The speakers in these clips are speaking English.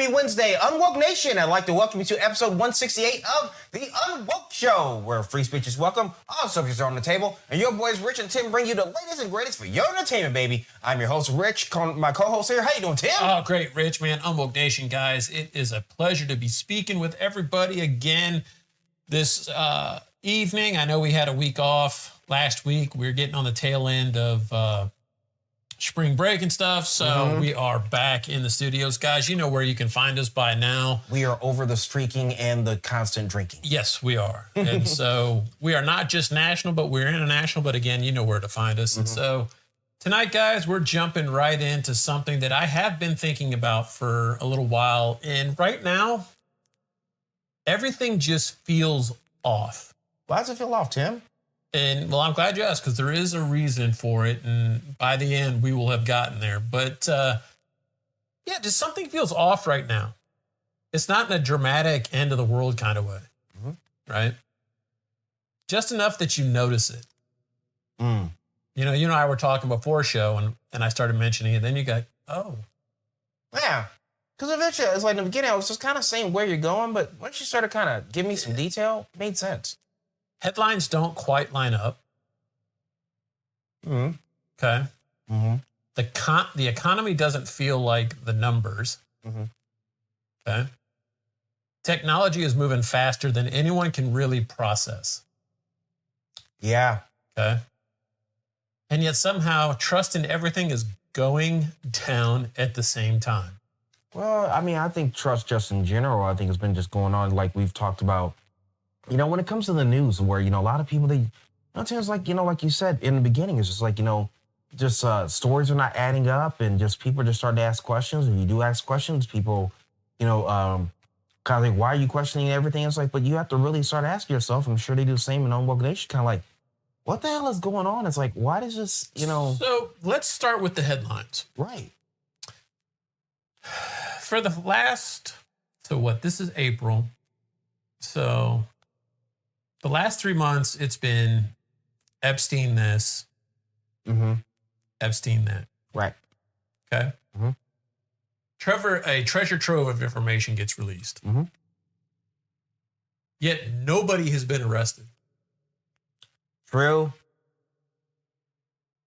Happy Wednesday, UnWoke Nation. I'd like to welcome you to episode 168 of the UnWoke Show, where free speech is welcome, all subjects are on the table, and your boys Rich and Tim bring you the latest and greatest for your entertainment, baby. I'm your host, Rich, my co-host here. How you doing, Tim? Oh, great, Rich, man. UnWoke Nation, guys. It is a pleasure to be speaking with everybody again this evening. I know we had a week off last week. We were getting on the tail end of spring break and stuff, so we are back in the studios. Guys, you know where you can find us by now. We are over the streaking and the constant drinking. Yes, we are. And so we are not just national, but we're international. But again, you know where to find us. And so tonight, guys, we're jumping right into something that I have been thinking about for a little while. And right now, everything just feels off. Why does it feel off, Tim? And, well, I'm glad you asked, because there is a reason for it, and by the end, we will have gotten there. But, yeah, just something feels off right now. It's not in a dramatic end-of-the-world kind of way, right? Just enough that you notice it. You know, you and I were talking before show, and I started mentioning it, then you go, oh. Yeah, because eventually, it's like in the beginning, I was just kind of saying where you're going, but once you started kind of giving me some detail, it made sense. Headlines don't quite line up. Okay. The economy doesn't feel like the numbers. Okay. Technology is moving faster than anyone can really process. Yeah. Okay. And yet somehow trust in everything is going down at the same time. Well, I mean, I think trust just in general, I think it's been just going on like we've talked about. You know, when it comes to the news where, you know, a lot of people, it's like, you know, like you said in the beginning, it's just like, you know, just stories are not adding up and just people are just starting to ask questions. And you do ask questions, people, you know, kind of like, why are you questioning everything? It's like, but you have to really start asking yourself. I'm sure they do the same in UnWoke Nation, kind of like, what the hell is going on? It's like, why does this, you know? So let's start with the headlines. Right. For the last, this is April. So the last 3 months, it's been Epstein this, Epstein that. Right. Okay. A treasure trove of information gets released. Yet nobody has been arrested. True.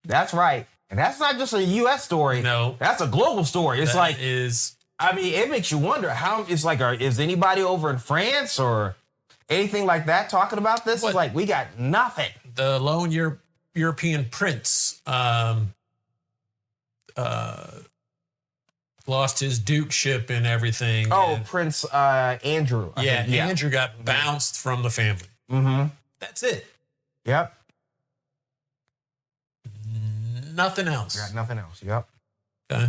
That's right. And that's not just a U.S. story. No. That's a global story. It's I mean, it makes you wonder how, it's like, is anybody over in France or anything like that talking about this? It's like, we got nothing. The lone European prince lost his dukeship and everything. Oh, Prince Andrew. Andrew got bounced from the family. That's it. Yep. Nothing else. Got nothing else. Yep. Okay.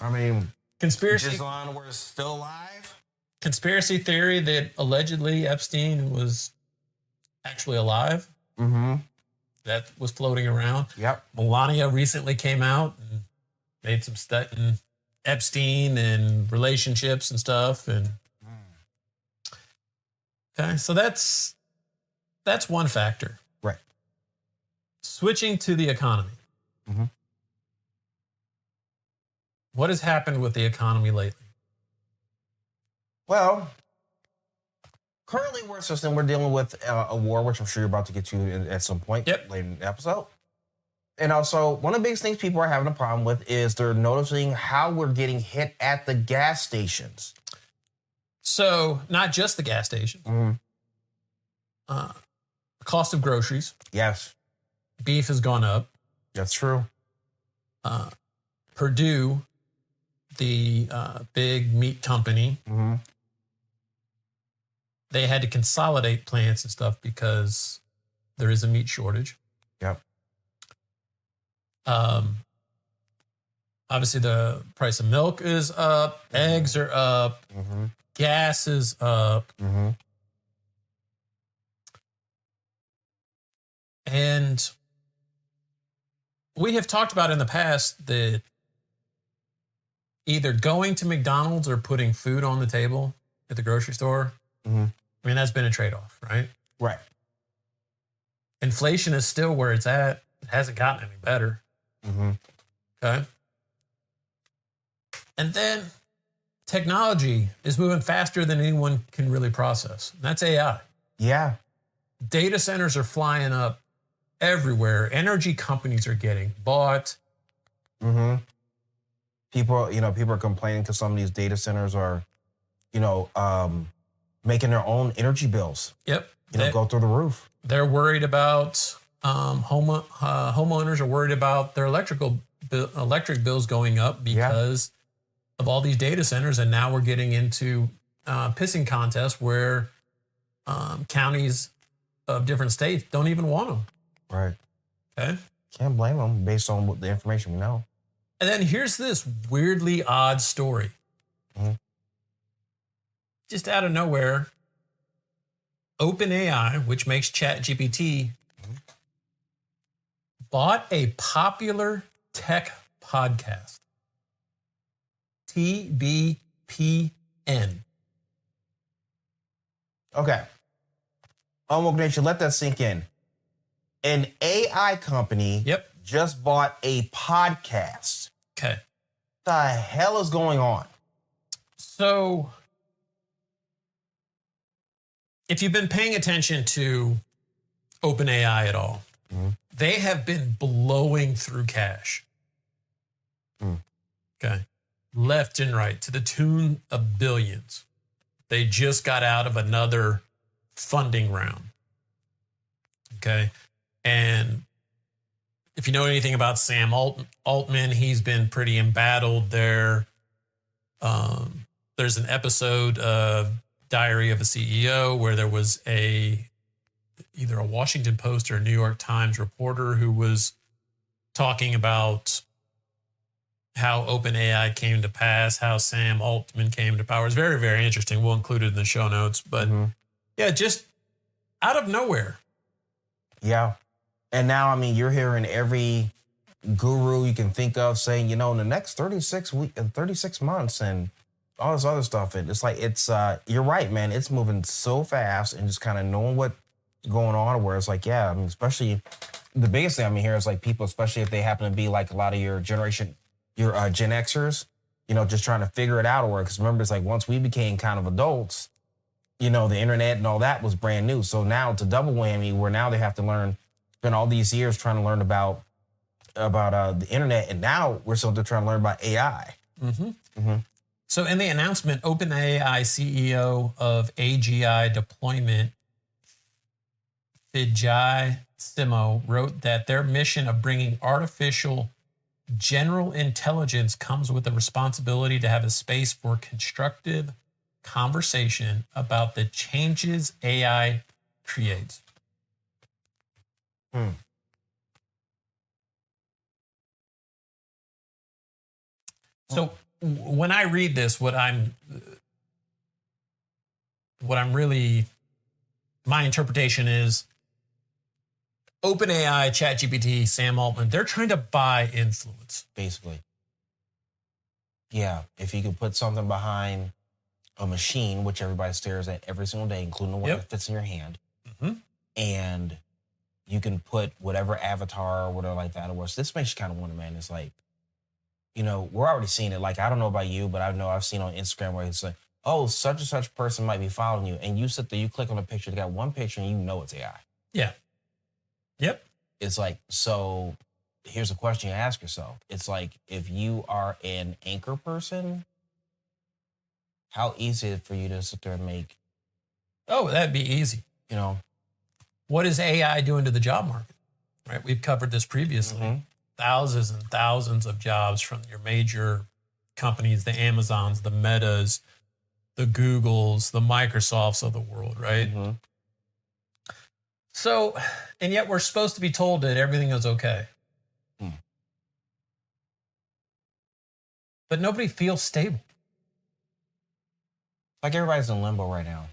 I mean, conspiracy. Ghislaine was still alive. Conspiracy theory that allegedly Epstein was actually alive. That was floating around. Yep. Melania recently came out and made some stuff in Epstein and relationships and stuff. And okay, so that's one factor. Right. Switching to the economy. What has happened with the economy lately? Well, currently we're dealing with a war, which I'm sure you're about to get to at some point later in the episode. And also, one of the biggest things people are having a problem with is they're noticing how we're getting hit at the gas stations. So, not just the gas station. Cost of groceries. Yes. Beef has gone up. That's true. Purdue, the big meat company, they had to consolidate plants and stuff because there is a meat shortage. Yep. Obviously, the price of milk is up. Eggs are up. Gas is up. And we have talked about in the past that either going to McDonald's or putting food on the table at the grocery store, I mean, that's been a trade-off, right? Right. Inflation is still where it's at. It hasn't gotten any better. Okay. And then technology is moving faster than anyone can really process. That's AI. Yeah. Data centers are flying up everywhere. Energy companies are getting bought. Mm-hmm. People are complaining because some of these data centers are, making their own energy bills. Yep. Go through the roof. They're worried about homeowners are worried about their electric bills going up because of all these data centers, and now we're getting into pissing contests where counties of different states don't even want them. Right. Okay. Can't blame them based on what the information we know. And then here's this weirdly odd story. Mm-hmm. Just out of nowhere, OpenAI, which makes ChatGPT, bought a popular tech podcast, TBPN. Okay. UnWoke Nation, let that sink in. An AI company just bought a podcast. Okay. The hell is going on? So, if you've been paying attention to OpenAI at all, they have been blowing through cash. Okay. Left and right to the tune of billions. They just got out of another funding round. Okay. And if you know anything about Sam Altman, he's been pretty embattled there. There's an episode of Diary of a CEO where there was either a Washington Post or a New York Times reporter who was talking about how OpenAI came to pass, how Sam Altman came to power. It's very, very interesting. We'll include it in the show notes. But yeah, just out of nowhere. Yeah. And now, I mean, you're hearing every guru you can think of saying, in the next 36 months and all this other stuff. And it's like, you're right, man. It's moving so fast, and just kind of knowing what's going on, where it's like, yeah, I mean, especially the biggest thing here is like people, especially if they happen to be like a lot of your generation, your Gen Xers, just trying to figure it out. Or because remember, it's like once we became kind of adults, the internet and all that was brand new. So now it's a double whammy where now they have to spend all these years trying to learn about the internet, and now we're still trying to learn about AI. So in the announcement, OpenAI CEO of AGI deployment, Vijay Simo, wrote that their mission of bringing artificial general intelligence comes with the responsibility to have a space for constructive conversation about the changes AI creates. So when I read this, my interpretation is OpenAI, ChatGPT, Sam Altman, they're trying to buy influence. Basically. Yeah. If you could put something behind a machine, which everybody stares at every single day, including the one that fits in your hand, and you can put whatever avatar or whatever like that, or this makes you kind of wonder, man. It's like, we're already seeing it. Like, I don't know about you, but I know I've seen on Instagram where it's like, oh, such and such person might be following you. And you sit there, you click on a picture, they got one picture, and it's AI. Yeah. Yep. It's like, so here's a question you ask yourself. It's like, if you are an anchor person, how easy is it for you to sit there and make? Oh, that'd be easy. What is AI doing to the job market? Right. We've covered this previously. Thousands and thousands of jobs from your major companies, the Amazons, the Metas, the Googles, the Microsofts of the world, right? So, and yet we're supposed to be told that everything is okay. But nobody feels stable. Like everybody's in limbo right now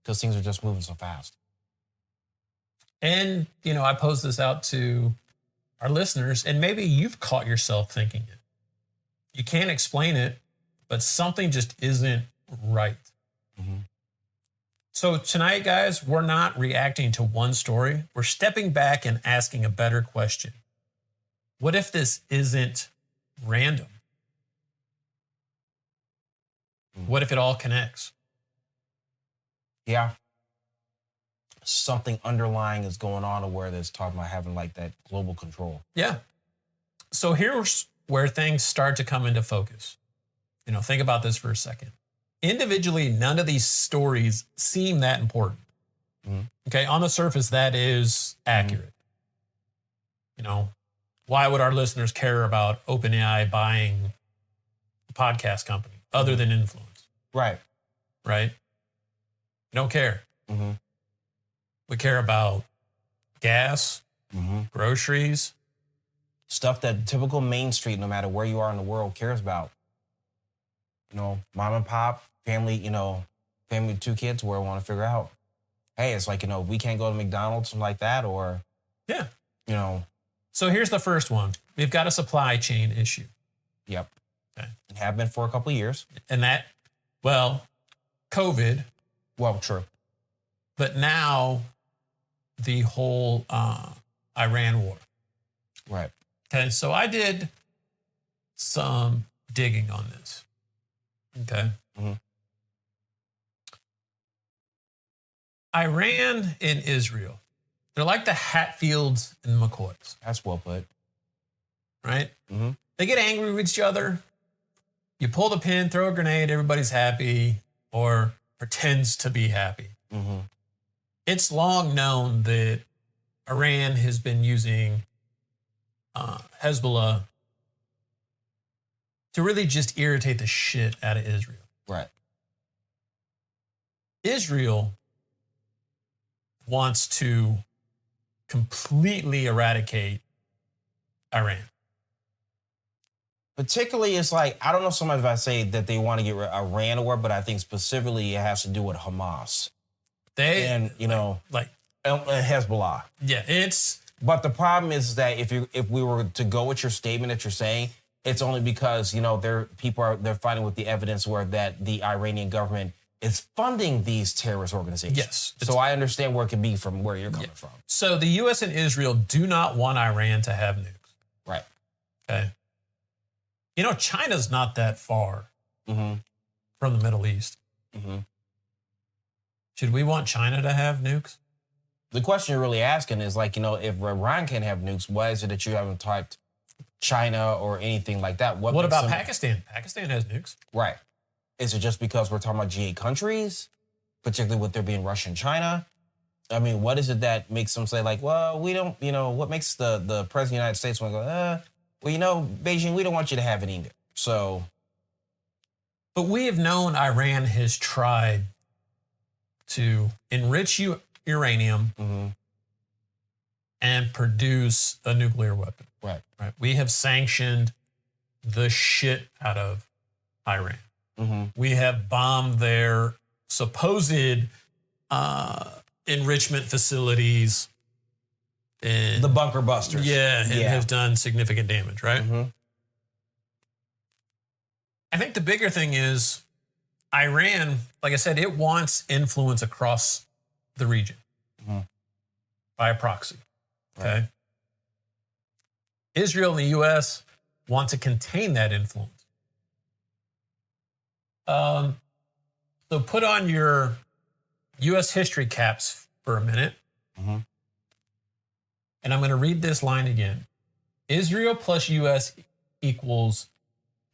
because things are just moving so fast. And, I pose this out to our listeners, and maybe you've caught yourself thinking it. You can't explain it, but something just isn't right. So tonight, guys, we're not reacting to one story. We're stepping back and asking a better question. What if this isn't random? What if it all connects? Yeah. Something underlying is going on where there's talking about having like that global control. Yeah. So here's where things start to come into focus. Think about this for a second. Individually, none of these stories seem that important. Okay, on the surface, that is accurate. Why would our listeners care about OpenAI buying a podcast company other than influence? Right. Right? Don't care. We care about gas, groceries. Stuff that typical Main Street, no matter where you are in the world, cares about. Mom and pop, family, family with 2 kids, where I want to figure out, hey, it's like, we can't go to McDonald's, something like that, or, Yeah. So here's the first one. We've got a supply chain issue. Yep. Okay. Have been for a couple of years. And COVID. Well, true. But now the whole Iran war. Right. Okay, so I did some digging on this. Okay. Iran and Israel, they're like the Hatfields and McCoys. That's well put. Right? They get angry with each other. You pull the pin, throw a grenade, everybody's happy or pretends to be happy. It's long known that Iran has been using Hezbollah to really just irritate the shit out of Israel. Right. Israel wants to completely eradicate Iran. Particularly, it's like, I don't know sometimes if I say that they want to get Iran away, but I think specifically it has to do with Hamas. And Hezbollah. Yeah, But the problem is that if we were to go with your statement that you're saying, it's only because, they're fighting with the evidence where that the Iranian government is funding these terrorist organizations. Yes. So I understand where it can be from where you're coming from. So the U.S. and Israel do not want Iran to have nukes. Right. Okay. China's not that far from the Middle East. Should we want China to have nukes? The question you're really asking is like, if Iran can't have nukes, why is it that you haven't typed China or anything like that? What about Pakistan? Pakistan has nukes. Right. Is it just because we're talking about G8 countries, particularly with there being Russia and China? I mean, what is it that makes them say like, well, we don't, what makes the president of the United States want to go, Beijing, we don't want you to have any. So. But we have known Iran has tried to enrich uranium and produce a nuclear weapon. Right. We have sanctioned the shit out of Iran. We have bombed their supposed enrichment facilities. And, the bunker busters. Yeah, and have done significant damage, right? I think the bigger thing is Iran, like I said, it wants influence across the region by a proxy. Okay. Right. Israel and the U.S. want to contain that influence. So put on your U.S. history caps for a minute. And I'm going to read this line again. Israel plus U.S. equals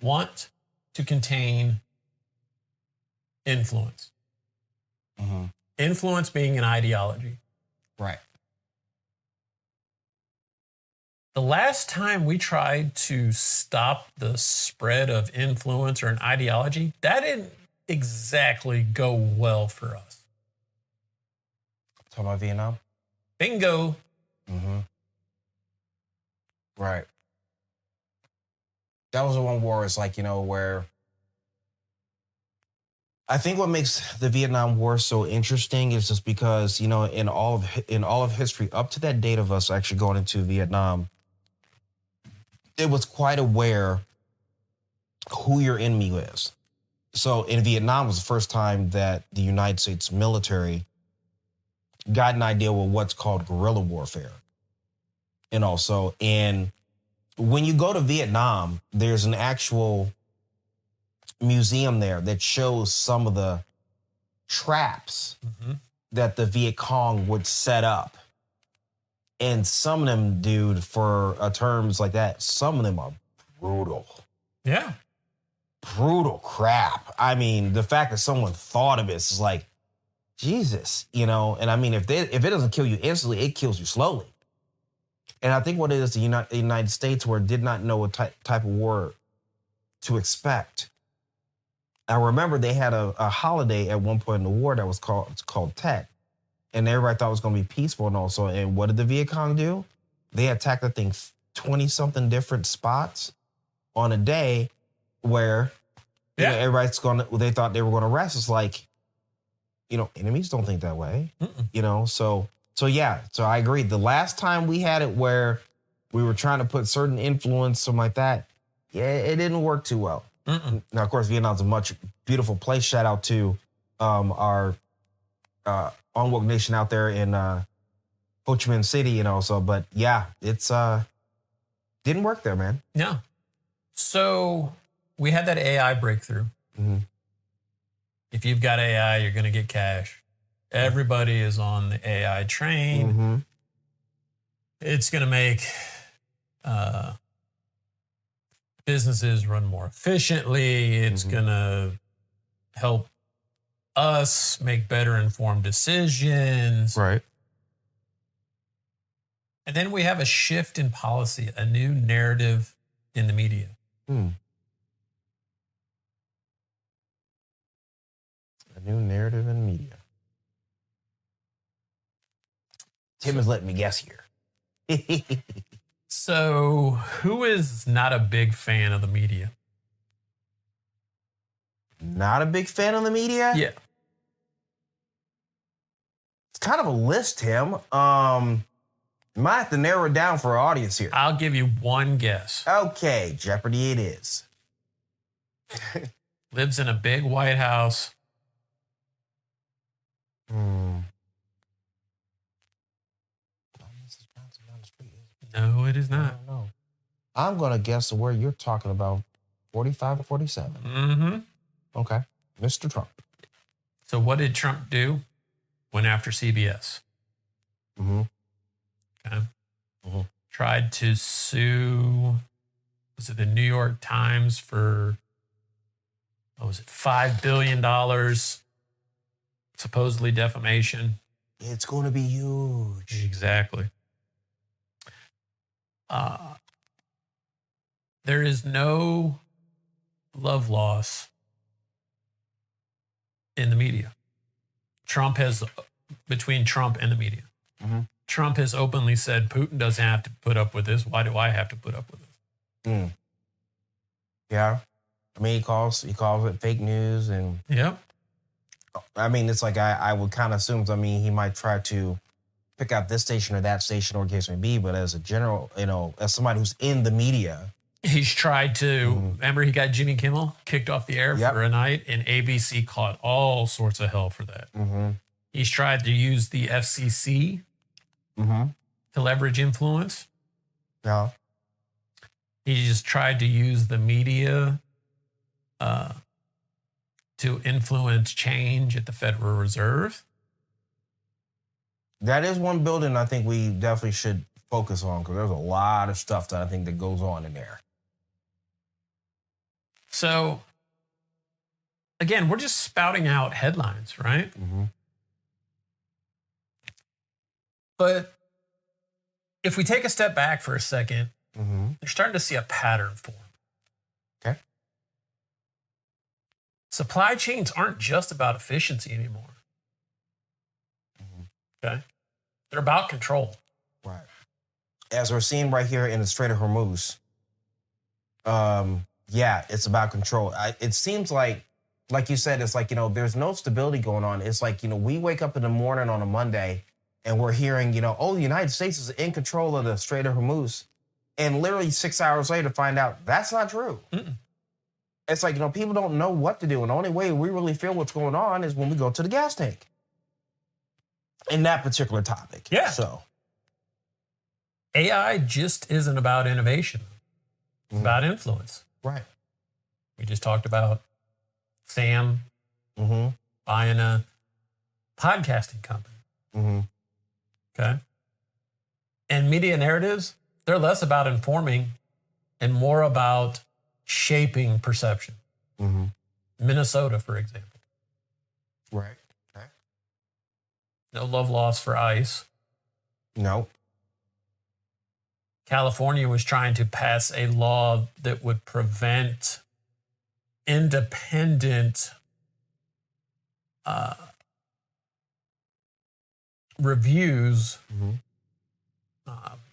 want to contain influence. Influence being an ideology. Right. The last time we tried to stop the spread of influence or an ideology, that didn't exactly go well for us. Talking about Vietnam? Bingo. Right. That was the one war, it's like, where I think what makes the Vietnam War so interesting is just because, in all of history, up to that date of us actually going into Vietnam, it was quite aware who your enemy is. So in Vietnam was the first time that the United States military got an idea with what's called guerrilla warfare. And also, when you go to Vietnam, there's an actual museum there that shows some of the traps that the Viet Cong would set up. And some of them, dude, for terms like that, some of them are brutal. Yeah. Brutal crap. I mean, the fact that someone thought of it is like, Jesus, you know? And I mean, if it doesn't kill you instantly, it kills you slowly. And I think what it is, the United States, where it did not know what type of war to expect. I remember they had a holiday at one point in the war that was called Tet. And everybody thought it was going to be peaceful and all. So, and what did the Viet Cong do? They attacked, I think, 20-something different spots on a day where you know, everybody's they thought they were going to rest. It's like, you know, enemies don't think that way. You know, so yeah. So I agree. The last time we had it where we were trying to put certain influence, something like that, yeah, it didn't work too well. Now, of course, Vietnam's a much beautiful place. Shout out to our UnWoke Nation out there in Ho Chi Minh City, you know. So, but yeah, it's didn't work there, man. Yeah. So we had that AI breakthrough. If you've got AI, you're going to get cash. Everybody is on the AI train. It's going to make businesses run more efficiently. It's going to help us make better informed decisions. Right. And then we have a shift in policy, a new narrative in the media. A new narrative in media. Tim is letting me guess here. So, who is not a big fan of the media? Not a big fan of the media? Yeah. It's kind of a list, Tim. Might have to narrow it down for our audience here. I'll give you one guess. Okay, Jeopardy it is. Lives in a big White House. No, it is not. No. I'm going to guess where you're talking about 45 or 47. Okay. Mr. Trump. So what did Trump do? Went after CBS. Okay. Tried to sue, was it the New York Times for, what was it, $5 billion, supposedly defamation. It's going to be huge. Exactly. There is no love loss in the media. Between Trump and the media. Trump has openly said Putin doesn't have to put up with this. Why do I have to put up with this? Yeah. I mean, he calls it fake news. And I mean, it's like I would kind of assume, I mean, he might try to pick out this station or that station or case may be, but as a general, you know, as somebody who's in the media. He's tried to, remember he got Jimmy Kimmel kicked off the air for a night, and ABC caught all sorts of hell for that. He's tried to use the FCC to leverage influence. Yeah. He just tried to use the media to influence change at the Federal Reserve. That is one building I think we definitely should focus on, because there's a lot of stuff that I think that goes on in there. So, again, we're just spouting out headlines, right? But if we take a step back for a second, you're starting to see a pattern form. Okay. Supply chains aren't just about efficiency anymore. Okay. They're about control. Right. As we're seeing right here in the Strait of Hormuz, yeah, it's about control. It seems like you said, it's like, you know, there's no stability going on. It's like, you know, we wake up in the morning on a Monday and we're hearing, you know, oh, the United States is in control of the Strait of Hormuz. And literally 6 hours later find out that's not true. It's like, you know, people don't know what to do. And the only way we really feel what's going on is when we go to the gas tank. In that particular topic. Yeah. So AI just isn't about innovation. It's about influence. Right. We just talked about Sam Mm-hmm. buying a podcasting company. Mm-hmm. Okay. And media narratives, they're less about informing and more about shaping perception. Mm-hmm. Minnesota, for example. Right. Okay. No love lost for ICE. No. California was trying to pass a law that would prevent independent reviews Mm-hmm.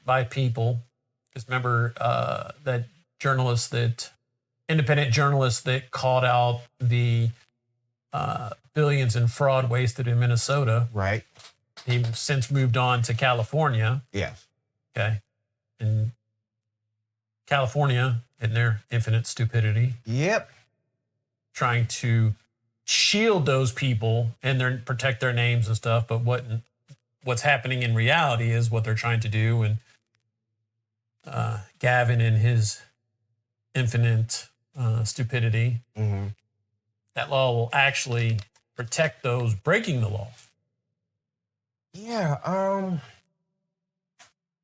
by people. Because remember that independent journalist that called out the billions in fraud wasted in Minnesota. Right. He since moved on to California. Yes. Okay. And California, in their infinite stupidity, Yep. trying to shield those people and protect their names and stuff. But what's happening in reality is what they're trying to do. And Gavin and his infinite stupidity, Mm-hmm. that law will actually protect those breaking the law. Yeah.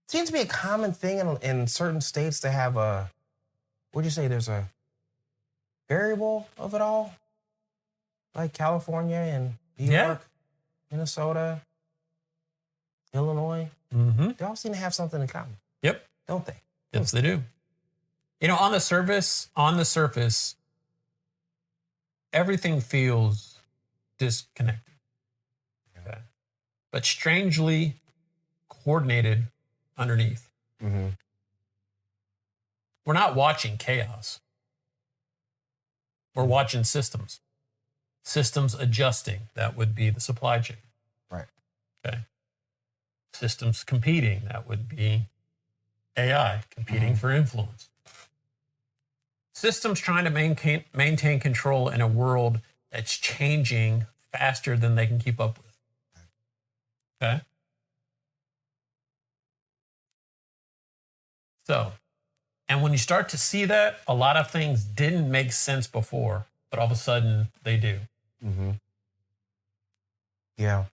Seems to be a common thing in certain states to have what'd you say, there's a variable of it all? Like California and New York, Minnesota, Illinois. Mm-hmm. They all seem to have something in common. Yep. Don't they? Yes, they do. You know, on the surface, everything feels disconnected. Okay. But strangely coordinated underneath. Mm-hmm. We're not watching chaos. We're watching systems. Systems adjusting. That would be the supply chain. Right. Okay. Systems competing. That would be AI competing for influence. Systems trying to maintain control in a world that's changing faster than they can keep up with. Okay. So, and when you start to see that, a lot of things didn't make sense before, but all of a sudden they do. Mm-hmm. Yeah.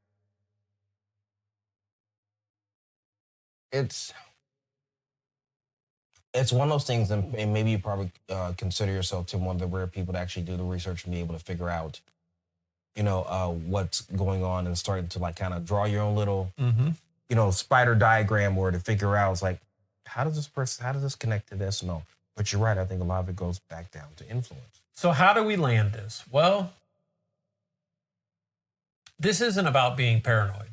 It's one of those things, and maybe you probably consider yourself, Tim, one of the rare people to actually do the research and be able to figure out, what's going on and starting to like kind of draw your own little, spider diagram or to figure out, it's like, how does this connect to this? No, but you're right. I think a lot of it goes back down to influence. So how do we land this? Well, this isn't about being paranoid.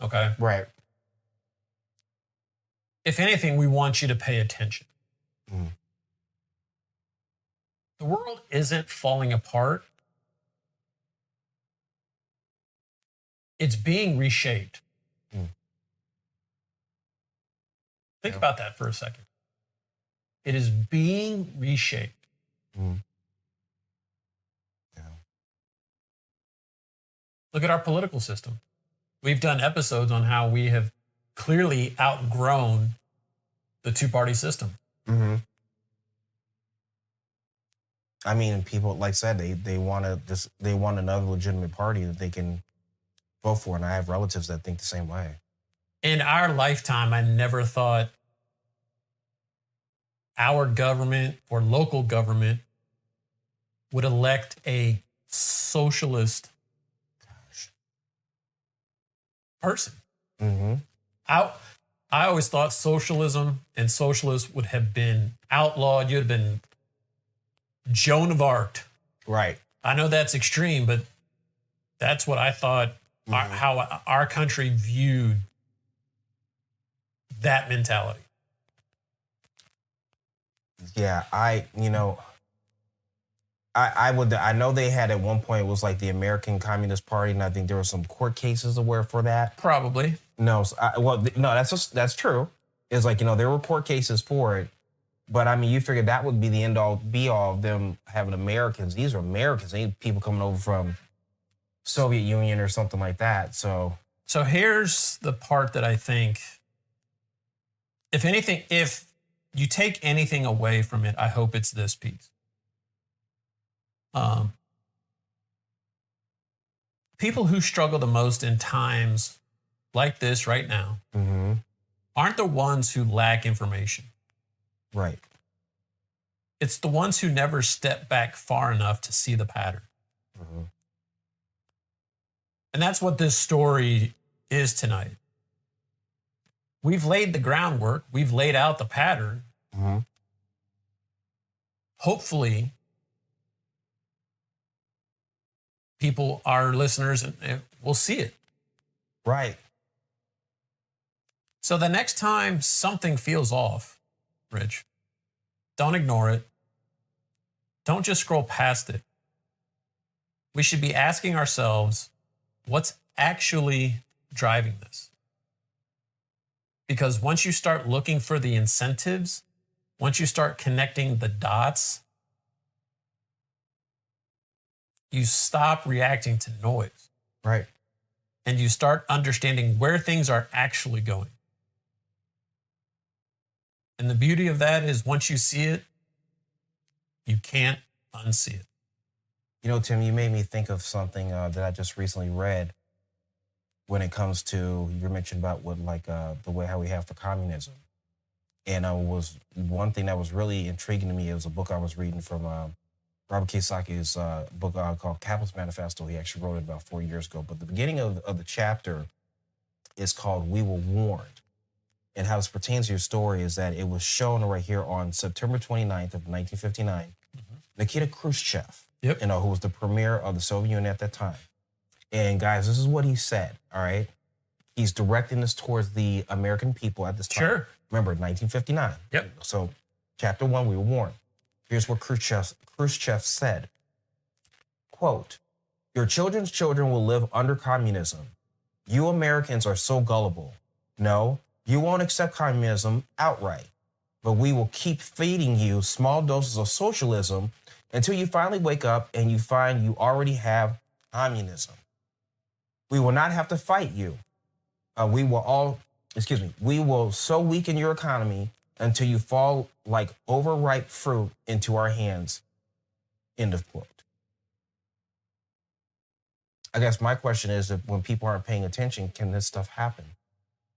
Okay. Right. If anything, we want you to pay attention. Mm. The world isn't falling apart. It's being reshaped. Mm. Think about that for a second. It is being reshaped. Mm. Yeah. Look at our political system. We've done episodes on how we have clearly outgrown the two-party system. Mm-hmm. I mean, people, like I said, they want another legitimate party that they can vote for, and I have relatives that think the same way. In our lifetime, I never thought our government or local government would elect a socialist person. Mm-hmm. I always thought socialism and socialists would have been outlawed. You'd have been Joan of Arc. Right. I know that's extreme, but that's what I thought, how our country viewed that mentality. Yeah, I know they had at one point, it was like the American Communist Party, and I think there were some court cases aware for that. Probably. No, that's true. It's like, there were court cases for it, but I mean, you figured that would be the end all be all of them having Americans. These are Americans. They ain't people coming over from Soviet Union or something like that. So here's the part that I think, if anything, if you take anything away from it, I hope it's this piece. people who struggle the most in times like this right now aren't the ones who lack information. Right. It's the ones who never step back far enough to see the pattern. And that's what this story is tonight. We've laid the groundwork. We've laid out the pattern. Hopefully, people, our listeners, will see it. Right. So the next time something feels off, Rich, don't ignore it. Don't just scroll past it. We should be asking ourselves, what's actually driving this? Because once you start looking for the incentives, once you start connecting the dots, you stop reacting to noise. Right. And you start understanding where things are actually going. And the beauty of that is once you see it, you can't unsee it. You know, Tim, you made me think of something that I just recently read when it comes to, you mentioned about what, like, the way how we have for communism. And was one thing that was really intriguing to me. It was a book I was reading from Robert Kiyosaki's book called Capitalist Manifesto. He actually wrote it about 4 years ago. But the beginning of the chapter is called We Were Warned. And how this pertains to your story is that it was shown right here on September 29th of 1959. Nikita Khrushchev, Yep. you know, who was the premier of the Soviet Union at that time. And guys, this is what he said, all right? He's directing this towards the American people at this time. Sure. Remember, 1959. Yep. So chapter 1, we were warned. Here's what Khrushchev said. Quote, "Your children's children will live under communism. You Americans are so gullible. No, you won't accept communism outright, but we will keep feeding you small doses of socialism until you finally wake up and you find you already have communism. We will not have to fight you. We will so weaken your economy until you fall like overripe fruit into our hands." End of quote. I guess my question is, if when people aren't paying attention, can this stuff happen?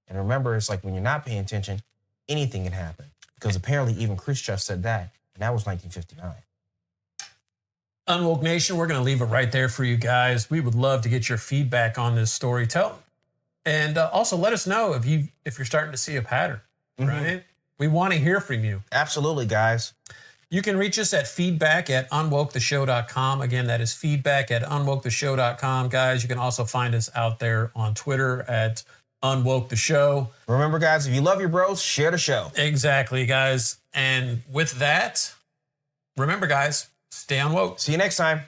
And remember, it's like when you're not paying attention, anything can happen. Because apparently even Khrushchev said that, and that was 1959. UnWoke Nation, we're going to leave it right there for you guys. We would love to get your feedback on this story. And also let us know if you're starting to see a pattern, right? We want to hear from you. Absolutely, guys. You can reach us at feedback@unwoketheshow.com. Again, that is feedback@unwoketheshow.com. Guys, you can also find us out there on Twitter at UnWoke the Show. Remember, guys, if you love your bros, share the show. Exactly, guys. And with that, remember, guys, stay unwoke. See you next time.